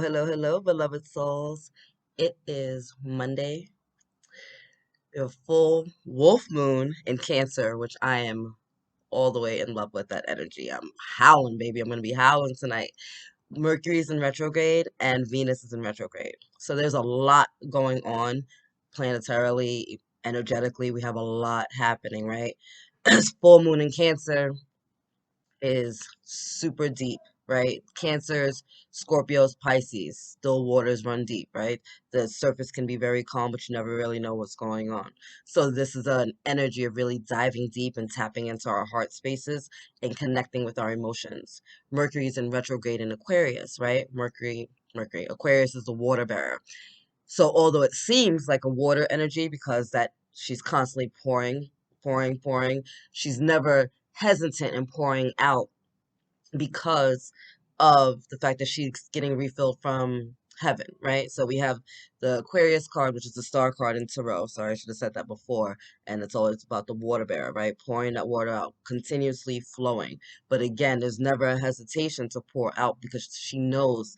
Hello, beloved souls. It is Monday, a full wolf moon in Cancer, which I am all the way in love with that energy. I'm howling, baby. I'm going to be howling tonight. Mercury's in retrograde and Venus is in retrograde. So there's a lot going on planetarily, energetically. We have a lot happening, right? Full moon in Cancer is super deep, right? Cancers, Scorpios, Pisces, still waters run deep, right? The surface can be very calm, but you never really know what's going on. So this is an energy of really diving deep and tapping into our heart spaces and connecting with our emotions. Mercury is in retrograde in Aquarius, right? Mercury. Aquarius is the water bearer. So although it seems like a water energy because that she's constantly pouring, she's never hesitant in pouring out because of the fact that she's getting refilled from heaven, right? So we have the Aquarius card, which is the star card in Tarot. Sorry, I should have said that before. And it's always about the water bearer, right? Pouring that water out, continuously flowing. But again, there's never a hesitation to pour out because she knows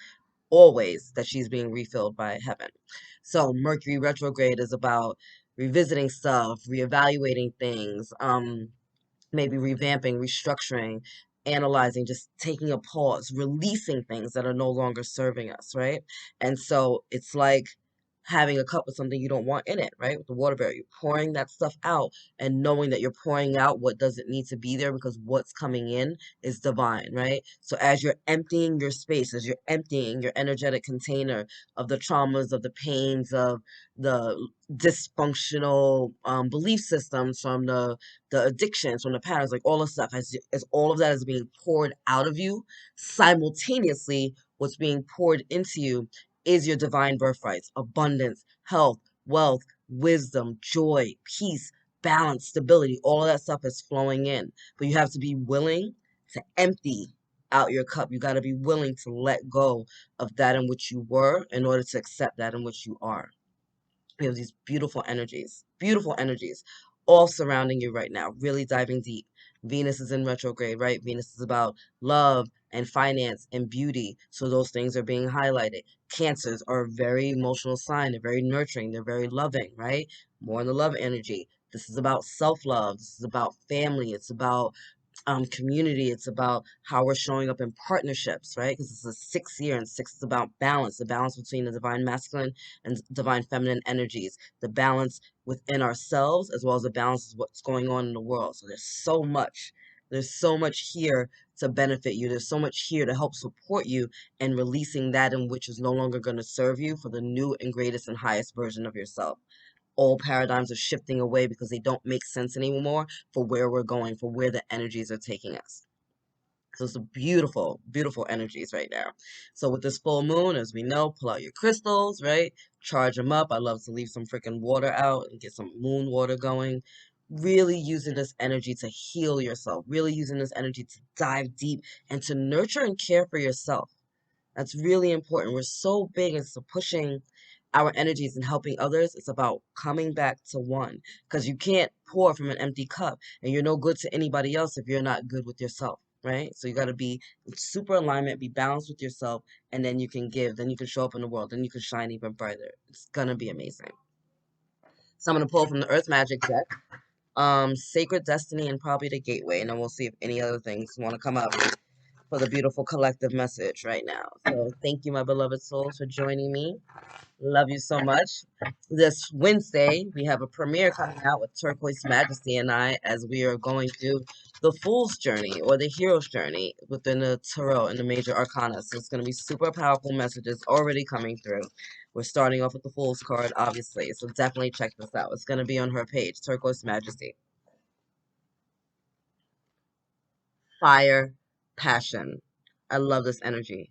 always that she's being refilled by heaven. So Mercury retrograde is about revisiting stuff, reevaluating things, maybe revamping, restructuring, analyzing, just taking a pause, releasing things that are no longer serving us, right? And so it's like having a cup of something you don't want in it, right? With the water barrier, you're pouring that stuff out and knowing that you're pouring out what doesn't need to be there because what's coming in is divine, right? So as you're emptying your space, as you're emptying your energetic container of the traumas, of the pains, of the dysfunctional belief systems, from the addictions, from the patterns, like all the stuff, as all of that is being poured out of you, simultaneously, what's being poured into you is your divine birthrights, abundance, health, wealth, wisdom, joy, peace, balance, stability. All of that stuff is flowing in. But you have to be willing to empty out your cup. You got to be willing to let go of that in which you were in order to accept that in which you are. We have these beautiful energies all surrounding you right now, really diving deep. Venus is in retrograde, right? Venus is about love and finance and beauty. So those things are being highlighted. Cancers are a very emotional sign. They're very nurturing. They're very loving, right? More in the love energy. This is about self-love. This is about family. It's about community. It's about how we're showing up in partnerships, right? Because it's a 6th year, and 6 is about balance, the balance between the divine masculine and divine feminine energies, the balance within ourselves, as well as the balance of what's going on in the world. So there's so much here to benefit you. There's so much here to help support you in releasing that in which is no longer going to serve you for the new and greatest and highest version of yourself. All paradigms are shifting away because they don't make sense anymore for where we're going, for where the energies are taking us. So it's a beautiful energies right now. So with this full moon, as we know, pull out your crystals, right? Charge them up. I love to leave some freaking water out and get some moon water going. Really using this energy to heal yourself. Really using this energy to dive deep and to nurture and care for yourself. That's really important. We're so big into pushing our energies and helping others. It's about coming back to one because you can't pour from an empty cup and you're no good to anybody else if you're not good with yourself, right? So you got to be in super alignment, be balanced with yourself, and then you can give, then you can show up in the world, then you can shine even brighter. It's going to be amazing. So I'm going to pull from the Earth Magic deck, Sacred Destiny and probably the Gateway, and then we'll see if any other things want to come up for the beautiful collective message right now. So thank you, my beloved souls, for joining me. Love you so much. This Wednesday, we have a premiere coming out with Turquoise Majesty and I as we are going through the Fool's Journey or the Hero's Journey within the Tarot and the Major Arcana. So it's going to be super powerful messages already coming through. We're starting off with the Fool's card, obviously, so definitely check this out. It's going to be on her page, Turquoise Majesty. Fire, passion. I love this energy.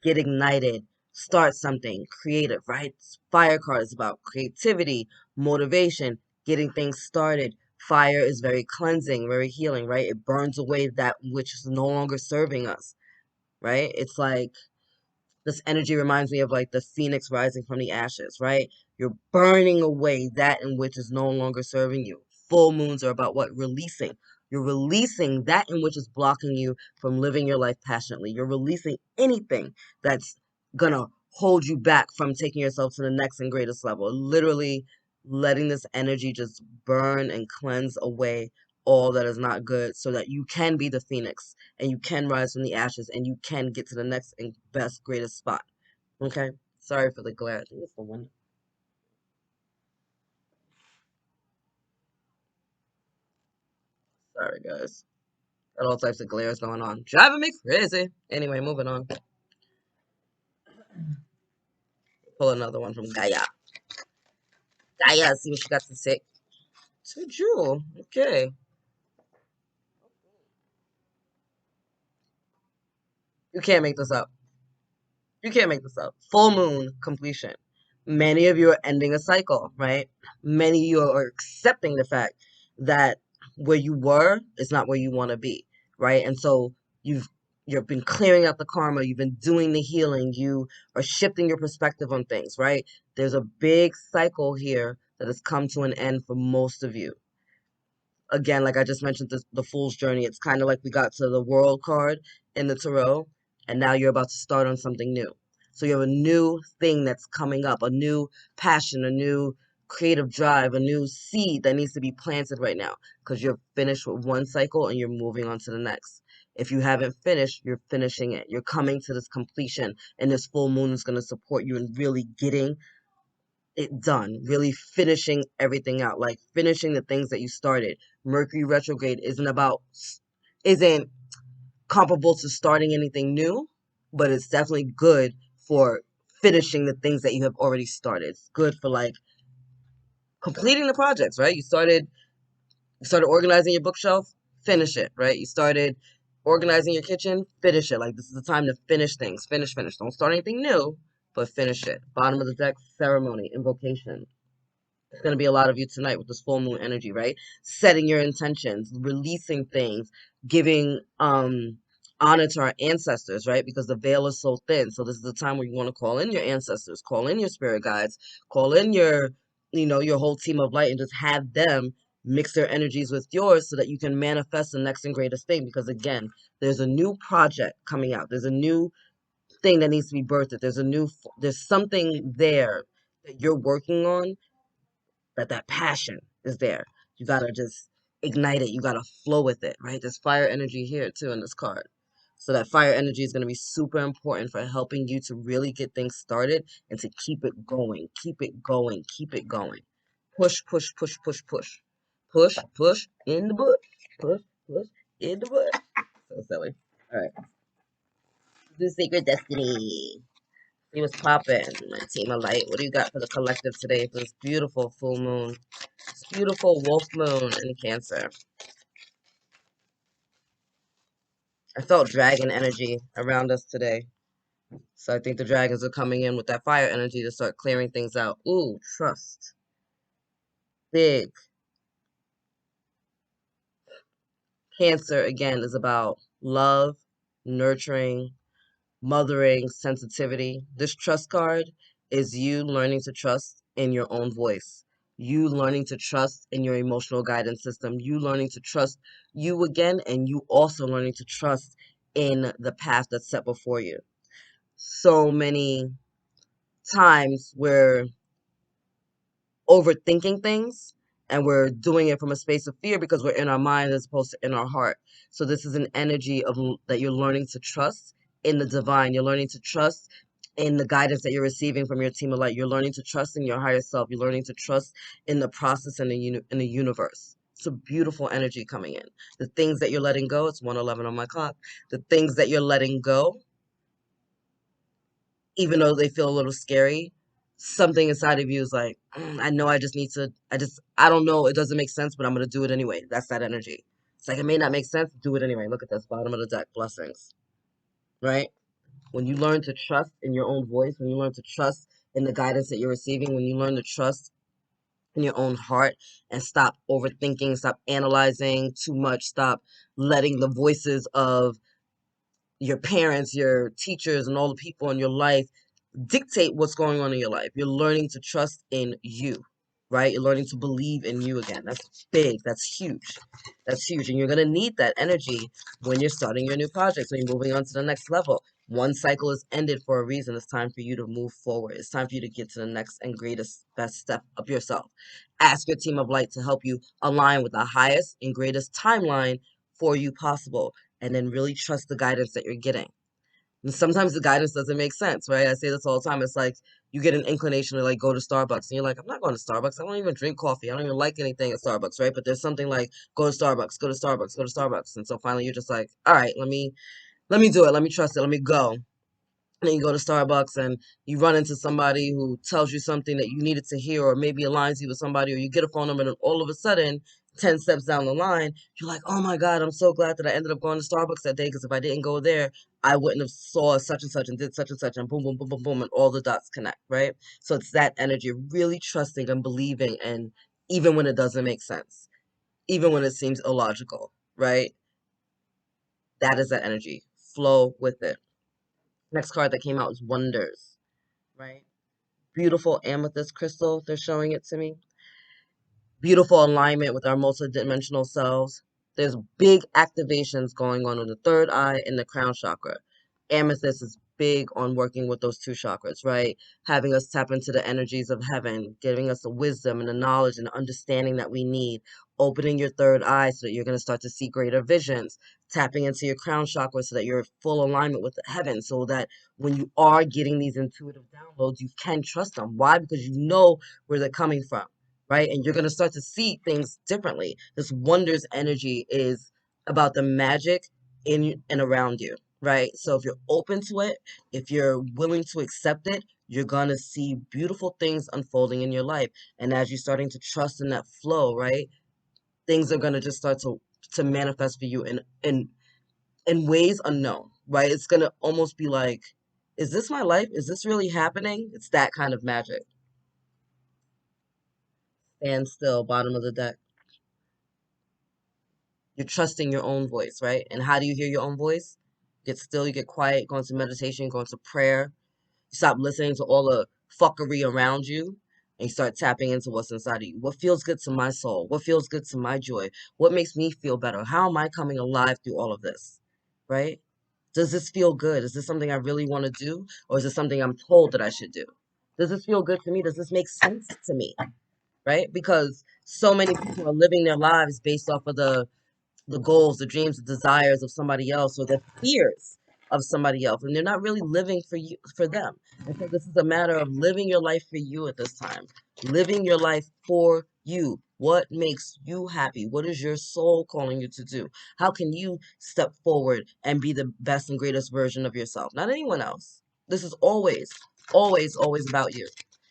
Get ignited, start something creative, right? Fire card is about creativity, motivation, getting things started. Fire is very cleansing, very healing, right? It burns away that which is no longer serving us, right? It's like this energy reminds me of like the phoenix rising from the ashes, right? You're burning away that in which is no longer serving you. Full moons are about what? Releasing. You're releasing that in which is blocking you from living your life passionately. You're releasing anything that's gonna hold you back from taking yourself to the next and greatest level. Literally letting this energy just burn and cleanse away all that is not good so that you can be the phoenix and you can rise from the ashes and you can get to the next and best, greatest spot. Okay? Sorry for the glare. I think it's the one. Sorry, guys. Got all types of glares going on. Driving me crazy. Anyway, moving on. Pull another one from Gaia. Gaia, see what she got to say. To Jewel. Okay. You can't make this up. You can't make this up. Full moon completion. Many of you are ending a cycle, right? Many of you are accepting the fact that where you were is not where you want to be, right? And so you've been clearing out the karma, you've been doing the healing, you are shifting your perspective on things, right? There's a big cycle here that has come to an end for most of you. Again, like I just mentioned, the Fool's Journey, it's kind of like we got to the World card in the Tarot, and now you're about to start on something new. So you have a new thing that's coming up, a new passion, a new creative drive, a new seed that needs to be planted right now because you're finished with one cycle and you're moving on to the next. If you haven't finished, you're finishing it. You're coming to this completion, and this full moon is going to support you in really getting it done, really finishing everything out, like finishing the things that you started. Mercury retrograde isn't comparable to starting anything new, but it's definitely good for finishing the things that you have already started. It's good for like completing the projects, right? You started organizing your bookshelf, finish it, right? You started organizing your kitchen, finish it. Like this is the time to finish things. Finish, finish. Don't start anything new, but finish it. Bottom of the deck, ceremony, invocation. It's going to be a lot of you tonight with this full moon energy, right? Setting your intentions, releasing things, giving honor to our ancestors, right? Because the veil is so thin. So this is the time where you want to call in your ancestors, call in your spirit guides, call in your whole team of light and just have them mix their energies with yours so that you can manifest the next and greatest thing. Because again, there's a new project coming out. There's a new thing that needs to be birthed. There's something there that you're working on, that passion is there. You gotta just ignite it. You gotta flow with it, right? There's fire energy here too in this card. So that fire energy is gonna be super important for helping you to really get things started and to keep it going, keep it going, keep it going. Push, push, push, push, push. Push, push in the bush. Push, push in the bush. So silly. All right. The Sacred Destiny. See what's popping. My team of light. What do you got for the collective today for this beautiful full moon? This beautiful wolf moon in Cancer. I felt dragon energy around us today. So I think the dragons are coming in with that fire energy to start clearing things out. Ooh, trust. Big. Cancer, again, is about love, nurturing, mothering, sensitivity. This trust card is you learning to trust in your own voice. You learning to trust in your emotional guidance system. You learning to trust you again, and you also learning to trust in the path that's set before you. So many times where overthinking things and we're doing it from a space of fear because we're in our mind as opposed to in our heart. So this is an energy of that you're learning to trust in the divine. You're learning to trust in the guidance that you're receiving from your team of light. You're learning to trust in your higher self. You're learning to trust in the process and in the universe. It's a beautiful energy coming in. The things that you're letting go, it's 1:11 on my clock. The things that you're letting go, even though they feel a little scary, something inside of you is like, I know I just need to, I don't know, it doesn't make sense, but I'm going to do it anyway. That's that energy. It's like, it may not make sense, do it anyway. Look at this, bottom of the deck, blessings, right? When you learn to trust in your own voice, when you learn to trust in the guidance that you're receiving, when you learn to trust in your own heart and stop overthinking, stop analyzing too much, stop letting the voices of your parents, your teachers, and all the people in your life dictate what's going on in your life. You're learning to trust in you, right? You're learning to believe in you again. That's big. That's huge. That's huge. And you're going to need that energy when you're starting your new projects, when you're moving on to the next level. One cycle is ended for a reason. It's time for you to move forward. It's time for you to get to the next and greatest, best step of yourself. Ask your team of light to help you align with the highest and greatest timeline for you possible. And then really trust the guidance that you're getting. And sometimes the guidance doesn't make sense, right? I say this all the time. It's like you get an inclination to like go to Starbucks, and you're like, I'm not going to Starbucks. I don't even drink coffee. I don't even like anything at Starbucks, right? But there's something like go to Starbucks, go to Starbucks, go to Starbucks, and so finally you're just like, all right, let me do it. Let me trust it. Let me go. And then you go to Starbucks and you run into somebody who tells you something that you needed to hear, or maybe aligns you with somebody, or you get a phone number, and all of a sudden, 10 steps down the line, you're like, oh my God, I'm so glad that I ended up going to Starbucks that day, because if I didn't go there, I wouldn't have saw such and did such and such, and boom, boom, boom, boom, boom, and all the dots connect, right? So it's that energy, really trusting and believing, and even when it doesn't make sense, even when it seems illogical, right? That is that energy. Flow with it. Next card that came out was Wonders, right? Beautiful amethyst crystal, they're showing it to me. Beautiful alignment with our multidimensional selves. There's big activations going on the third eye and the crown chakra. Amethyst is big on working with those two chakras, right? Having us tap into the energies of heaven, giving us the wisdom and the knowledge and the understanding that we need, opening your third eye so that you're going to start to see greater visions, tapping into your crown chakra so that you're in full alignment with heaven, so that when you are getting these intuitive downloads, you can trust them. Why? Because you know where they're coming from, right? And you're going to start to see things differently. This wonders energy is about the magic in and around you, right? So if you're open to it, if you're willing to accept it, you're going to see beautiful things unfolding in your life. And as you're starting to trust in that flow, right? Things are going to just start to manifest for you in ways unknown, right? It's going to almost be like, is this my life? Is this really happening? It's that kind of magic. Stand still, bottom of the deck. You're trusting your own voice, right? And how do you hear your own voice? Get still, you get quiet, go into meditation, go into prayer. You stop listening to all the fuckery around you, and you start tapping into what's inside of you. What feels good to my soul? What feels good to my joy? What makes me feel better? How am I coming alive through all of this, right? Does this feel good? Is this something I really want to do? Or is it something I'm told that I should do? Does this feel good to me? Does this make sense to me, right? Because so many people are living their lives based off of the goals, the dreams, the desires of somebody else, or the fears of somebody else, and they're not really living for you, for them. And so this is a matter of living your life for you at this time, living your life for you. What makes you happy? What is your soul calling you to do? How can you step forward and be the best and greatest version of yourself? Not anyone else. This is always, always, always about you.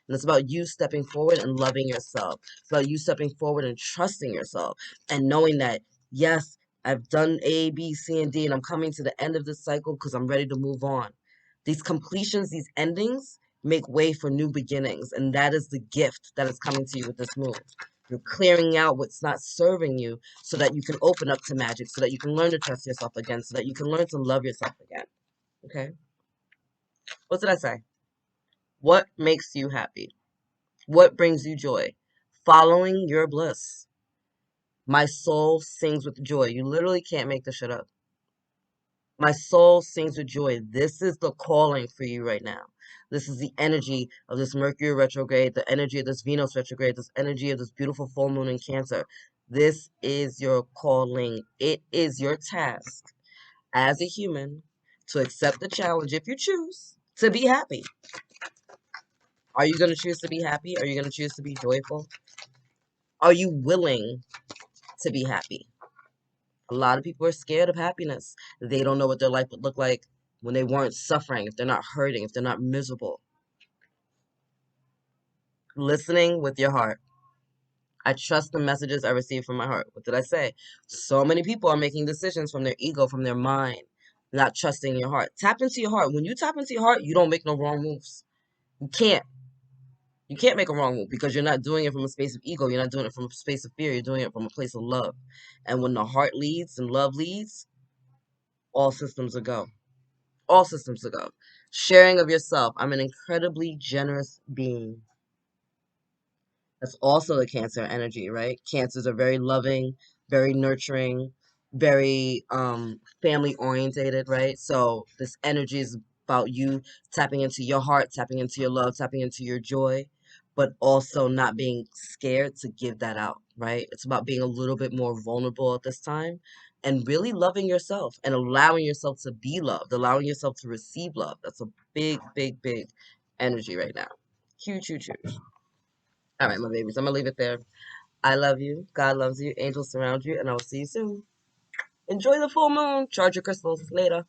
And it's about you stepping forward and loving yourself. It's about you stepping forward and trusting yourself and knowing that, yes, I've done A, B, C, and D, and I'm coming to the end of this cycle because I'm ready to move on. These completions, these endings, make way for new beginnings, and that is the gift that is coming to you with this move. You're clearing out what's not serving you so that you can open up to magic, so that you can learn to trust yourself again, so that you can learn to love yourself again. Okay? What did I say? What makes you happy? What brings you joy? Following your bliss. My soul sings with joy. You literally can't make this shit up. My soul sings with joy. This is the calling for you right now. This is the energy of this Mercury retrograde, the energy of this Venus retrograde, this energy of this beautiful full moon in Cancer. This is your calling. It is your task as a human to accept the challenge, if you choose, to be happy. Are you going to choose to be happy? Are you going to choose to be joyful? Are you willing to be happy? A lot of people are scared of happiness. They don't know what their life would look like when they weren't suffering, if they're not hurting, if they're not miserable. Listening with your heart. I trust the messages I receive from my heart. What did I say? So many people are making decisions from their ego, from their mind, not trusting your heart. Tap into your heart. When you tap into your heart, you don't make no wrong moves. You can't. You can't make a wrong move because you're not doing it from a space of ego. You're not doing it from a space of fear. You're doing it from a place of love. And when the heart leads and love leads, all systems are go. All systems to go. Sharing of yourself. I'm an incredibly generous being. That's also the Cancer energy, right? Cancers are very loving, very nurturing, very family orientated, right? So this energy is about you tapping into your heart, tapping into your love, tapping into your joy, but also not being scared to give that out, right? It's about being a little bit more vulnerable at this time and really loving yourself and allowing yourself to be loved, allowing yourself to receive love. That's a big, big, big energy right now. Huge, huge, huge. All right, my babies, I'm gonna leave it there. I love you. God loves you. Angels surround you, and I will see you soon. Enjoy the full moon. Charge your crystals. Later.